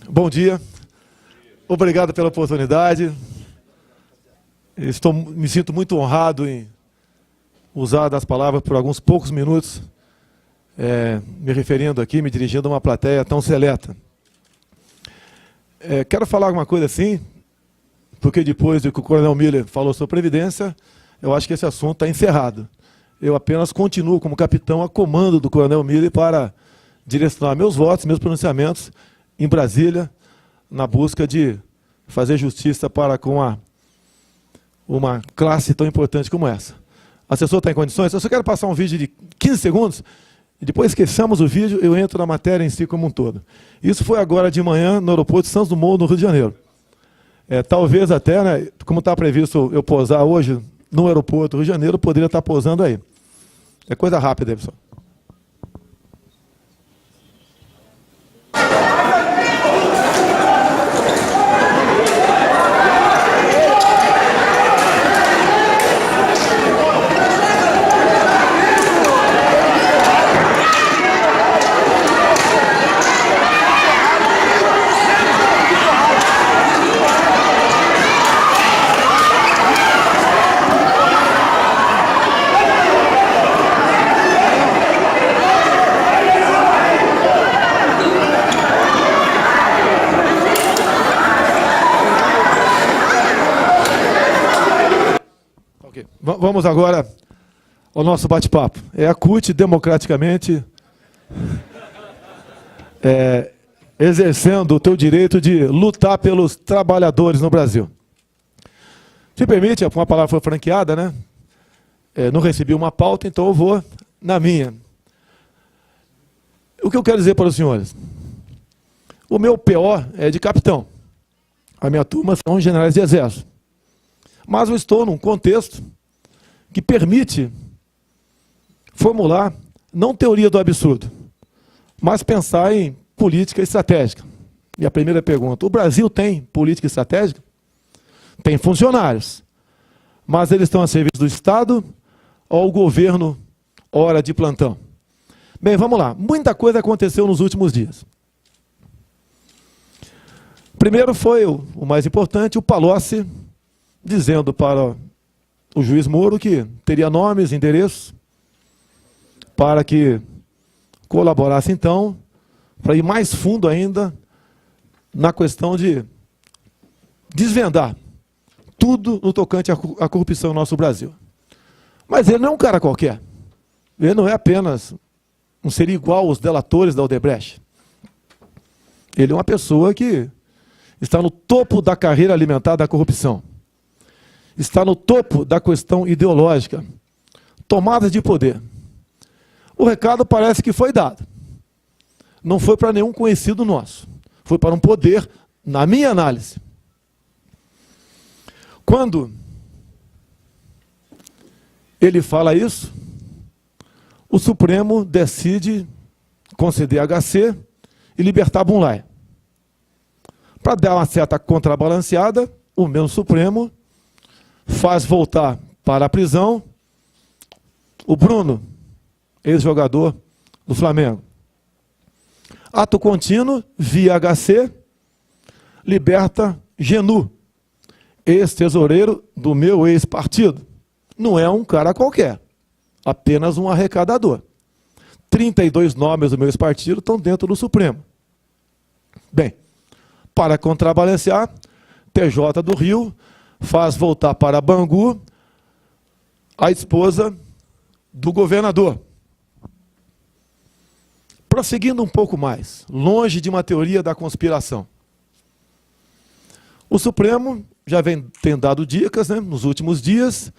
Bom dia, obrigado pela oportunidade. Me sinto muito honrado em usar das palavras por alguns poucos minutos, me referindo aqui, me dirigindo a uma plateia tão seleta. Quero falar alguma coisa assim, porque depois do que o Coronel Miller falou sobre Previdência, eu acho que esse assunto está encerrado. Eu apenas continuo como capitão a comando do Coronel Miller para direcionar meus votos, meus pronunciamentos em Brasília, na busca de fazer justiça para com uma classe tão importante como essa. O assessor está em condições? Eu só quero passar um vídeo de 15 segundos, e depois que fechamos o vídeo, eu entro na matéria em si como um todo. Isso foi agora de manhã no aeroporto de Santos Dumont, no Rio de Janeiro. Talvez até, né, como está previsto eu pousar hoje no aeroporto do Rio de Janeiro, eu poderia estar pousando aí. É coisa rápida aí, pessoal. Vamos agora ao nosso bate-papo. A CUT, democraticamente, exercendo o teu direito de lutar pelos trabalhadores no Brasil. Se permite, uma palavra foi franqueada, né? Não recebi uma pauta, então eu vou na minha. O que eu quero dizer para os senhores? O meu PO é de capitão. A minha turma são generais de exército. Mas eu estou num contexto que permite formular, não teoria do absurdo, mas pensar em política estratégica. E a primeira pergunta, o Brasil tem política estratégica? Tem funcionários, mas eles estão a serviço do Estado ou o governo hora de plantão? Bem, vamos lá. Muita coisa aconteceu nos últimos dias. Primeiro foi o mais importante, o Palocci dizendo para o juiz Moro que teria nomes, endereços, para que colaborasse, então, para ir mais fundo ainda na questão de desvendar tudo no tocante à corrupção no nosso Brasil. Mas ele não é um cara qualquer. Ele não é apenas um ser igual aos delatores da Odebrecht. Ele é uma pessoa que está no topo da carreira alimentar da corrupção. Está no topo da questão ideológica, tomada de poder. O recado parece que foi dado. Não foi para nenhum conhecido nosso. Foi para um poder, na minha análise. Quando ele fala isso, o Supremo decide conceder HC e libertar Bunlai. Para dar uma certa contrabalanceada, o mesmo Supremo faz voltar para a prisão o Bruno, ex-jogador do Flamengo. Ato contínuo, via HC, liberta Genu, ex-tesoureiro do meu ex-partido. Não é um cara qualquer, apenas um arrecadador. 32 nomes do meu ex-partido estão dentro do Supremo. Bem, para contrabalancear, TJ do Rio faz voltar para Bangu a esposa do governador. Prosseguindo um pouco mais, longe de uma teoria da conspiração. O Supremo já tem dado dicas, né, nos últimos dias,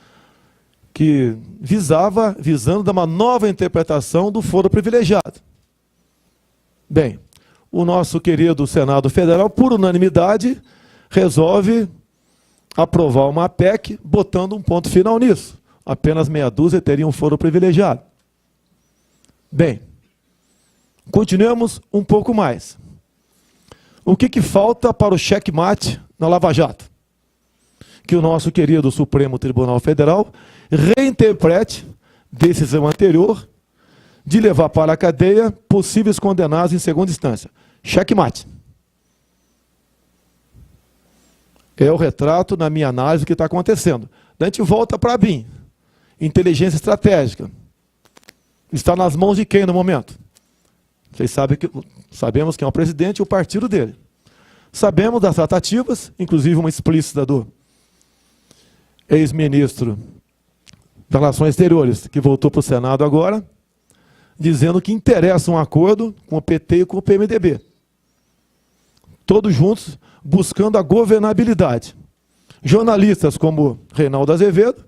que visando dar uma nova interpretação do foro privilegiado. Bem, o nosso querido Senado Federal, por unanimidade, resolve aprovar uma PEC botando um ponto final nisso. Apenas meia dúzia teriam foro privilegiado. Bem, continuemos um pouco mais. O que falta para o checkmate na Lava Jato? Que o nosso querido Supremo Tribunal Federal reinterprete decisão anterior de levar para a cadeia possíveis condenados em segunda instância. Checkmate. É o retrato, na minha análise, do que está acontecendo. A gente volta para a BIM. Inteligência estratégica. Está nas mãos de quem no momento? Vocês sabemos quem é o presidente e o partido dele. Sabemos das tratativas, inclusive uma explícita do ex-ministro das Relações Exteriores, que voltou para o Senado agora, dizendo que interessa um acordo com o PT e com o PMDB. Todos juntos, buscando a governabilidade. Jornalistas como Reinaldo Azevedo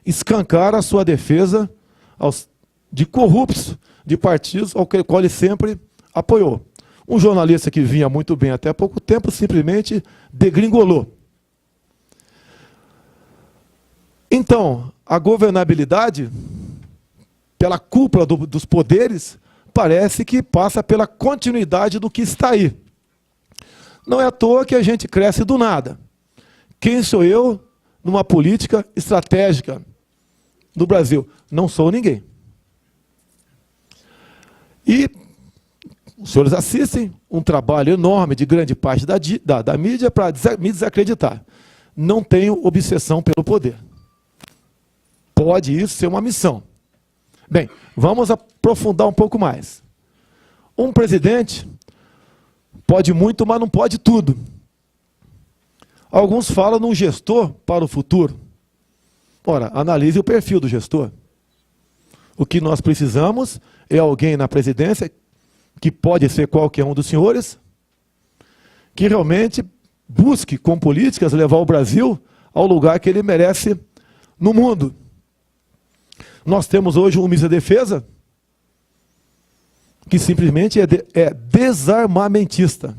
escancaram a sua defesa de corruptos de partidos ao qual ele sempre apoiou. Um jornalista que vinha muito bem até há pouco tempo simplesmente degringolou. Então, a governabilidade, pela cúpula dos poderes, parece que passa pela continuidade do que está aí. Não é à toa que a gente cresce do nada. Quem sou eu numa política estratégica do Brasil? Não sou ninguém. E os senhores assistem um trabalho enorme de grande parte da mídia para me desacreditar. Não tenho obsessão pelo poder. Pode isso ser uma missão. Bem, vamos aprofundar um pouco mais. Um presidente pode muito, mas não pode tudo. Alguns falam num gestor para o futuro. Ora, analise o perfil do gestor. O que nós precisamos é alguém na presidência, que pode ser qualquer um dos senhores, que realmente busque, com políticas, levar o Brasil ao lugar que ele merece no mundo. Nós temos hoje um ministro da Defesa que simplesmente é desarmamentista.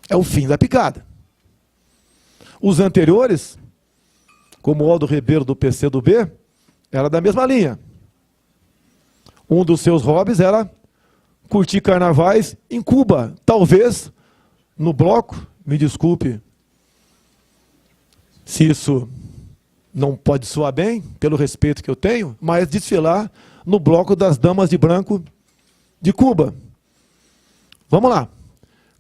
É o fim da picada. Os anteriores, como o Aldo Ribeiro do PCdoB, era da mesma linha. Um dos seus hobbies era curtir carnavais em Cuba. Talvez no bloco, me desculpe se isso não pode soar bem, pelo respeito que eu tenho, mas desfilar no bloco das damas de branco de Cuba. Vamos lá.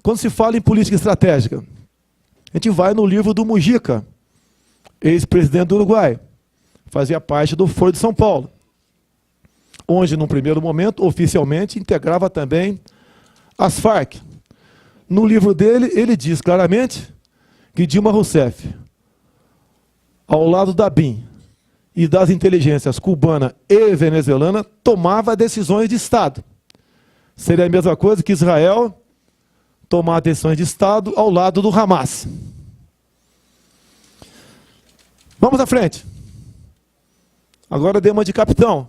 Quando se fala em política estratégica, a gente vai no livro do Mujica, ex-presidente do Uruguai, fazia parte do Foro de São Paulo, onde, num primeiro momento, oficialmente, integrava também as Farc. No livro dele, ele diz claramente que Dilma Rousseff, ao lado da BIM e das inteligências cubana e venezuelana, tomava decisões de Estado. Seria a mesma coisa que Israel tomar decisões de Estado ao lado do Hamas. Vamos à frente. Agora dei uma de capitão.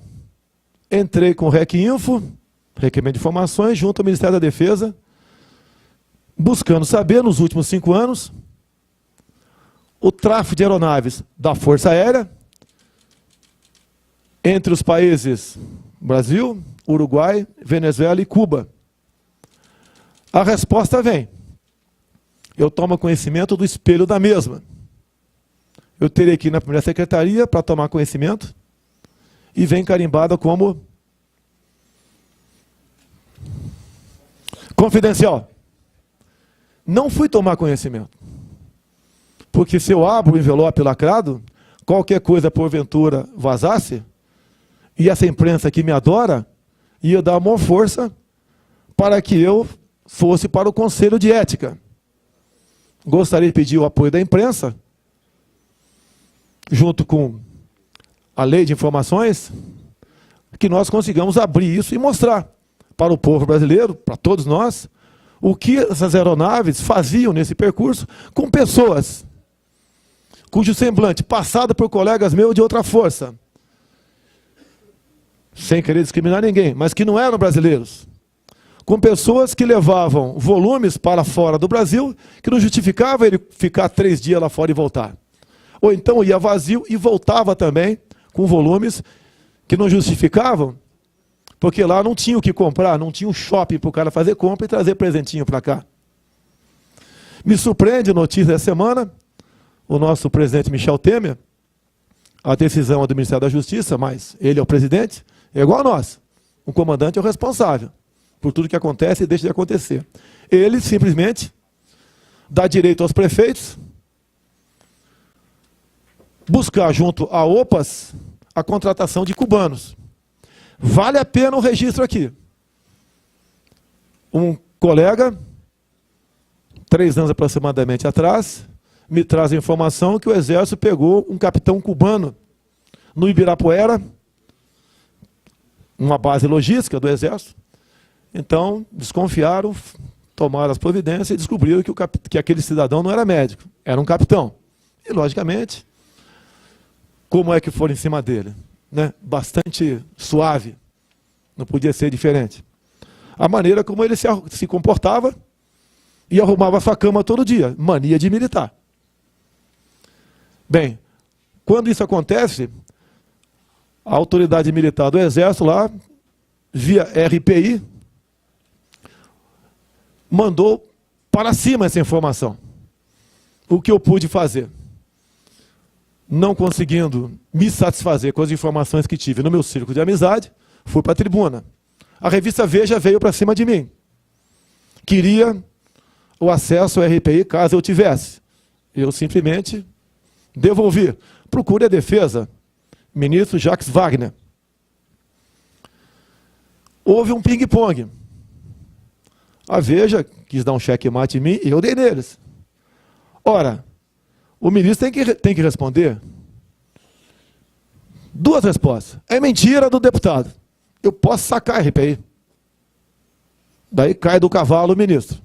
Entrei com o REC-Info, requerimento de informações, junto ao Ministério da Defesa, buscando saber, nos últimos 5 anos, o tráfego de aeronaves da Força Aérea entre os países Brasil, Uruguai, Venezuela e Cuba. A resposta vem. Eu tomo conhecimento do espelho da mesma. Eu terei que ir na primeira secretaria para tomar conhecimento e vem carimbada como confidencial. Não fui tomar conhecimento. Porque se eu abro o envelope lacrado, qualquer coisa porventura vazasse, e essa imprensa que me adora ia dar maior força para que eu fosse para o Conselho de Ética. Gostaria de pedir o apoio da imprensa, junto com a Lei de Informações, que nós consigamos abrir isso e mostrar para o povo brasileiro, para todos nós, o que essas aeronaves faziam nesse percurso com pessoas cujo semblante, passado por colegas meus de outra força, sem querer discriminar ninguém, mas que não eram brasileiros, com pessoas que levavam volumes para fora do Brasil, que não justificava ele ficar 3 dias lá fora e voltar. Ou então ia vazio e voltava também com volumes que não justificavam, porque lá não tinha o que comprar, não tinha um shopping para o cara fazer compra e trazer presentinho para cá. Me surpreende, notícia da semana, o nosso presidente Michel Temer, a decisão é do Ministério da Justiça, mas ele é o presidente, é igual a nós. O comandante é o responsável. por tudo que acontece e deixa de acontecer. Ele simplesmente dá direito aos prefeitos buscar junto a OPAS a contratação de cubanos. Vale a pena o registro aqui. Um colega, 3 anos aproximadamente atrás, me traz a informação que o Exército pegou um capitão cubano no Ibirapuera, uma base logística do Exército. Então, desconfiaram, tomaram as providências e descobriram que aquele cidadão não era médico, era um capitão. E, logicamente, como é que foram em cima dele? Né? Bastante suave, não podia ser diferente. A maneira como ele se comportava e arrumava sua cama todo dia, mania de militar. Bem, quando isso acontece, a autoridade militar do Exército lá, via RPI, mandou para cima essa informação. O que eu pude fazer? Não conseguindo me satisfazer com as informações que tive no meu círculo de amizade, fui para a tribuna. A revista Veja veio para cima de mim. Queria o acesso ao RPI caso eu tivesse. Eu simplesmente devolvi. Procure a defesa, ministro Jacques Wagner. Houve um ping-pong. A Veja quis dar um checkmate em mim e eu dei neles. Ora, o ministro tem que responder 2 respostas. É mentira do deputado. Eu posso sacar a RPI. Daí cai do cavalo o ministro.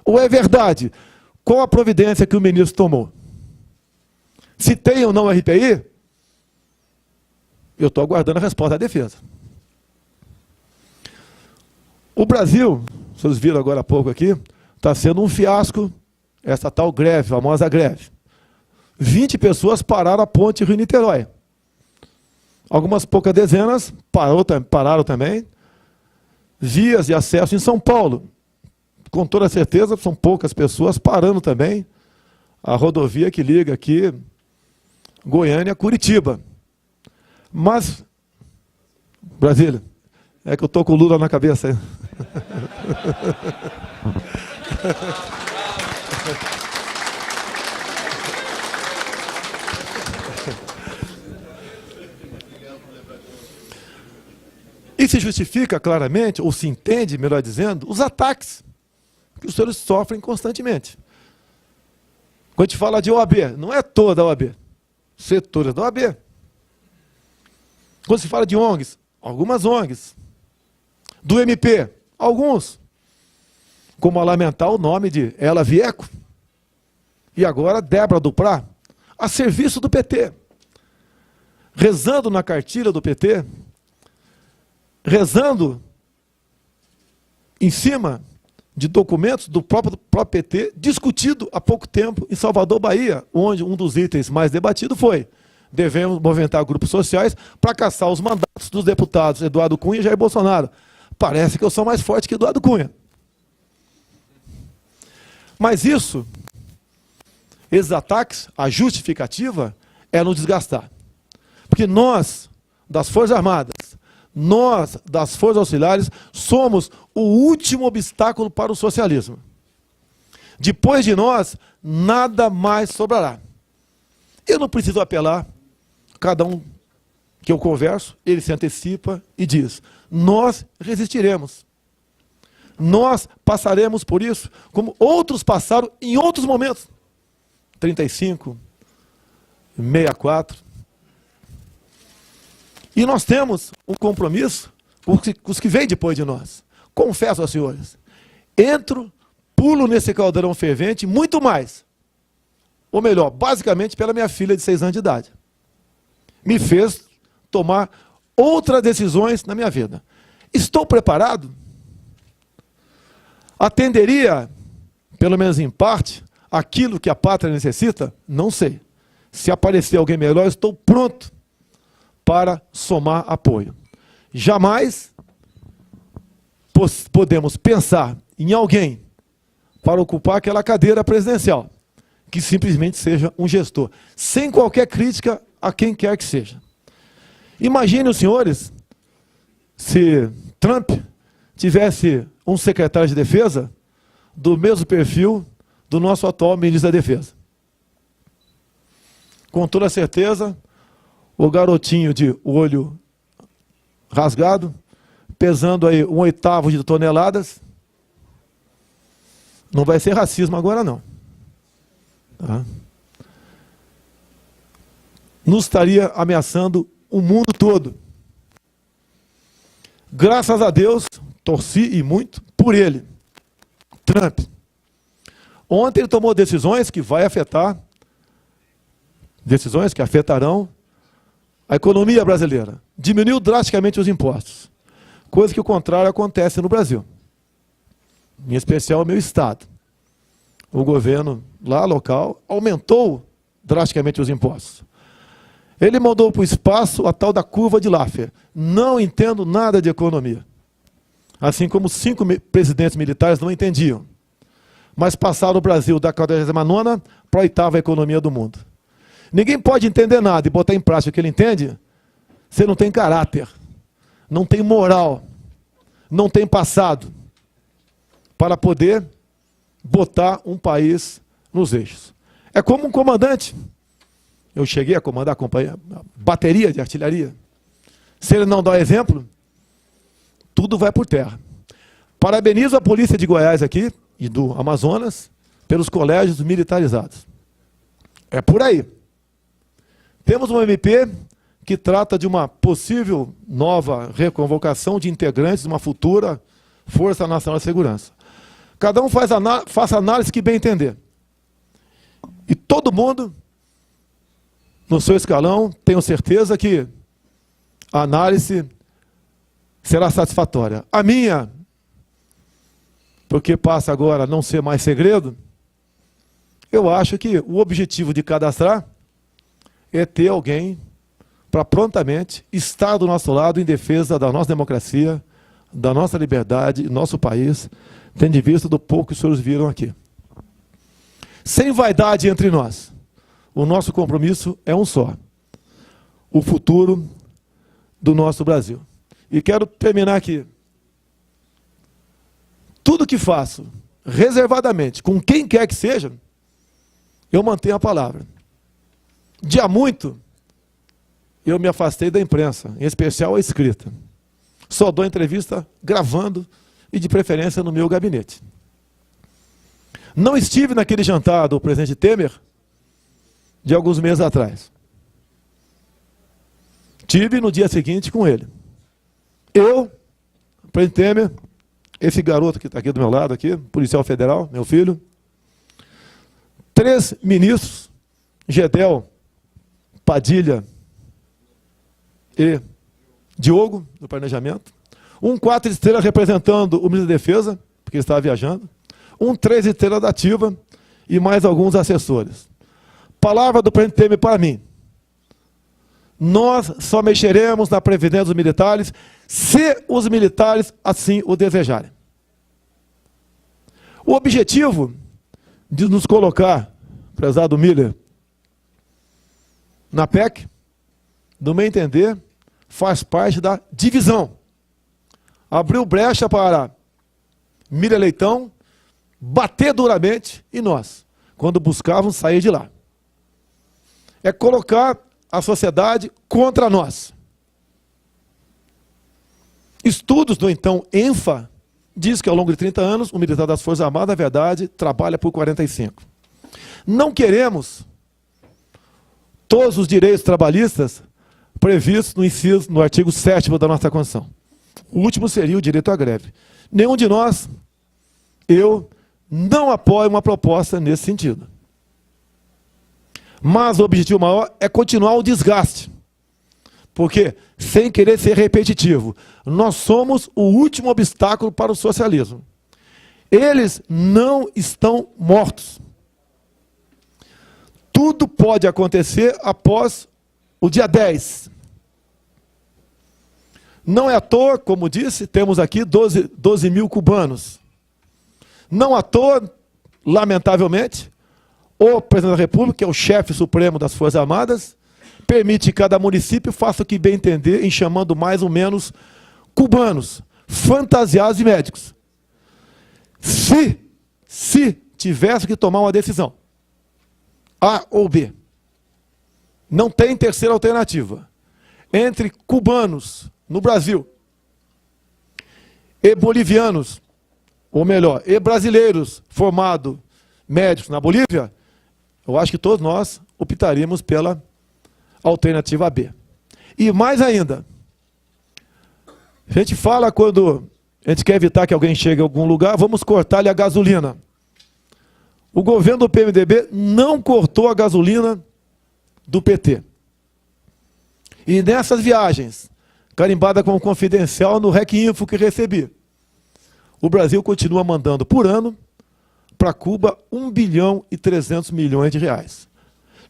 Ou é verdade? Qual a providência que o ministro tomou? Se tem ou não RPI, eu estou aguardando a resposta da defesa. O Brasil, vocês viram agora há pouco aqui, está sendo um fiasco, essa tal greve, famosa greve. 20 pessoas pararam a ponte Rio-Niterói. Algumas poucas dezenas pararam também. Vias de acesso em São Paulo. Com toda certeza, são poucas pessoas parando também a rodovia que liga aqui Goiânia a Curitiba. Mas, Brasília, é que eu estou com o Lula na cabeça aí. E se justifica claramente, ou se entende, melhor dizendo, os ataques que os senhores sofrem constantemente. Quando a gente fala de OAB, não é toda a OAB, setores da OAB. Quando se fala de ONGs, algumas ONGs. Do MP, alguns. Como a lamentar o nome de Ela Vieco. E agora Débora Duprá, a serviço do PT. Rezando na cartilha do PT, rezando em cima de documentos do próprio PT, discutido há pouco tempo em Salvador, Bahia, onde um dos itens mais debatido foi: devemos movimentar grupos sociais para caçar os mandatos dos deputados Eduardo Cunha e Jair Bolsonaro. Parece que eu sou mais forte que Eduardo Cunha. Mas isso, esses ataques, a justificativa é nos desgastar. Porque nós, das Forças Armadas, nós, das Forças Auxiliares, somos o último obstáculo para o socialismo. Depois de nós, nada mais sobrará. Eu não preciso apelar, cada um que eu converso, ele se antecipa e diz: nós resistiremos. Nós passaremos por isso, como outros passaram em outros momentos. 35, 64. E nós temos um compromisso com os que vêm depois de nós. Confesso aos senhores, entro, pulo nesse caldeirão fervente, muito mais. Ou melhor, basicamente pela minha filha de 6 anos de idade. Me fez tomar outras decisões na minha vida. Estou preparado? Atenderia, pelo menos em parte, aquilo que a pátria necessita? Não sei. Se aparecer alguém melhor, estou pronto para somar apoio. Jamais podemos pensar em alguém para ocupar aquela cadeira presidencial que simplesmente seja um gestor, sem qualquer crítica a quem quer que seja. Imagine os senhores se Trump tivesse um secretário de defesa do mesmo perfil do nosso atual ministro da Defesa. Com toda certeza, o garotinho de olho rasgado, pesando aí 1/8 de toneladas, não vai ser racismo agora não. Tá? Nos estaria ameaçando o mundo todo. Graças a Deus, torci e muito por ele, Trump. Ontem ele tomou decisões que vai afetar, decisões que afetarão a economia brasileira. Diminuiu drasticamente os impostos, coisa que o contrário acontece no Brasil. Em especial o meu estado. O governo lá local aumentou drasticamente os impostos. Ele mandou para o espaço a tal da curva de Laffer. Não entendo nada de economia. Assim como 5 presidentes militares não entendiam. Mas passaram o Brasil da 49ª para a 8ª economia do mundo. Ninguém pode entender nada e botar em prática o que ele entende. Você não tem caráter, não tem moral, não tem passado para poder botar um país nos eixos. É como um comandante. Eu cheguei a comandar a bateria de artilharia. Se ele não dá exemplo, tudo vai por terra. Parabenizo a polícia de Goiás aqui e do Amazonas pelos colégios militarizados. É por aí. Temos um MP que trata de uma possível nova reconvocação de integrantes de uma futura Força Nacional de Segurança. Cada um faça análise que bem entender. E todo mundo, no seu escalão, tenho certeza que a análise será satisfatória. A minha, porque passa agora a não ser mais segredo, eu acho que o objetivo de cadastrar é ter alguém para prontamente estar do nosso lado em defesa da nossa democracia, da nossa liberdade, nosso país, tendo em vista do pouco que os senhores viram aqui. Sem vaidade entre nós, o nosso compromisso é um só: o futuro do nosso Brasil. E quero terminar aqui. Tudo que faço, reservadamente, com quem quer que seja, eu mantenho a palavra. De há muito, eu me afastei da imprensa, em especial a escrita. Só dou entrevista gravando e, de preferência, no meu gabinete. Não estive naquele jantar do presidente Temer de alguns meses atrás. Tive no dia seguinte com ele. Eu, o presidente Temer, esse garoto que está aqui do meu lado, aqui, policial federal, meu filho, 3 ministros, Gedel, Padilha e Diogo, do planejamento, um 4 estrelas representando o ministro da Defesa, porque ele estava viajando, um 3 estrelas da Ativa e mais alguns assessores. Palavra do presidente Temer para mim: nós só mexeremos na previdência dos militares se os militares assim o desejarem. O objetivo de nos colocar, prezado Miller, na PEC, do meu entender, faz parte da divisão. Abriu brecha para Miller Leitão bater duramente em nós, quando buscavam sair de lá. É colocar a sociedade contra nós. Estudos do então ENFA diz que ao longo de 30 anos, o militar das Forças Armadas, na verdade, trabalha por 45. Não queremos todos os direitos trabalhistas previstos no artigo 7º da nossa Constituição. O último seria o direito à greve. Nenhum de nós, eu, não apoio uma proposta nesse sentido. Mas o objetivo maior é continuar o desgaste. Porque, sem querer ser repetitivo, nós somos o último obstáculo para o socialismo. Eles não estão mortos. Tudo pode acontecer após o dia 10. Não é à toa, como disse, temos aqui 12 mil cubanos. Não à toa, lamentavelmente, o presidente da República, que é o chefe supremo das Forças Armadas, permite que cada município faça o que bem entender em chamando mais ou menos cubanos. fantasiados de médicos. Se tivesse que tomar uma decisão, A ou B, não tem terceira alternativa, entre cubanos no Brasil e bolivianos, ou melhor, e brasileiros formados médicos na Bolívia, eu acho que todos nós optaríamos pela alternativa B. E mais ainda, a gente fala quando a gente quer evitar que alguém chegue a algum lugar, vamos cortar-lhe a gasolina. O governo do PMDB não cortou a gasolina do PT. E nessas viagens, carimbada como confidencial no REC Info que recebi, o Brasil continua mandando por ano para Cuba 1 bilhão e 300 milhões de reais.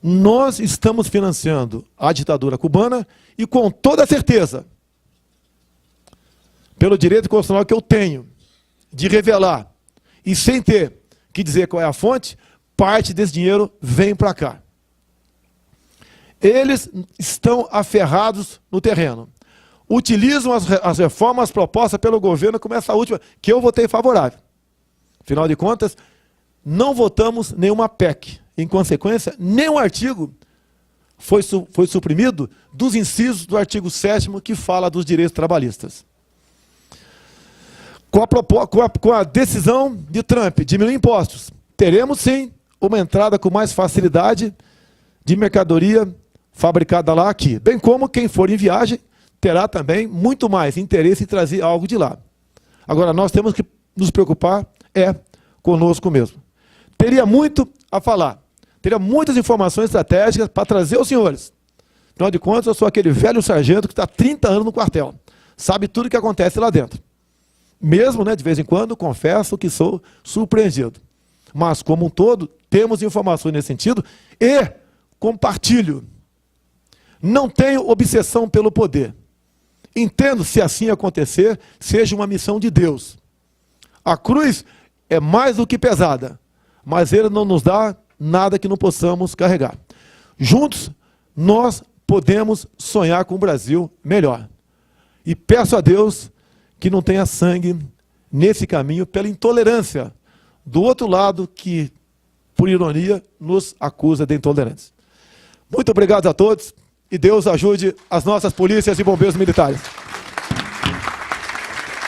Nós estamos financiando a ditadura cubana e com toda certeza, pelo direito constitucional que eu tenho de revelar e sem ter que dizer qual é a fonte, parte desse dinheiro vem para cá. Eles estão aferrados no terreno. Utilizam as reformas propostas pelo governo, como essa última, que eu votei favorável. Afinal de contas, não votamos nenhuma PEC. Em consequência, nenhum artigo foi suprimido dos incisos do artigo 7º que fala dos direitos trabalhistas. Com a decisão de Trump de diminuir impostos, teremos sim uma entrada com mais facilidade de mercadoria fabricada lá aqui. Bem como quem for em viagem terá também muito mais interesse em trazer algo de lá. Agora, nós temos que nos preocupar conosco mesmo. Teria muito a falar, teria muitas informações estratégicas para trazer aos senhores. Afinal de contas, eu sou aquele velho sargento que está há 30 anos no quartel, sabe tudo o que acontece lá dentro. Mesmo, de vez em quando, confesso que sou surpreendido. Mas, como um todo, temos informações nesse sentido e compartilho. Não tenho obsessão pelo poder. Entendo, se assim acontecer, seja uma missão de Deus. A cruz é mais do que pesada, mas Ele não nos dá nada que não possamos carregar. Juntos, nós podemos sonhar com um Brasil melhor. E peço a Deus que não tenha sangue nesse caminho pela intolerância do outro lado que, por ironia, nos acusa de intolerância. Muito obrigado a todos e Deus ajude as nossas polícias e bombeiros militares.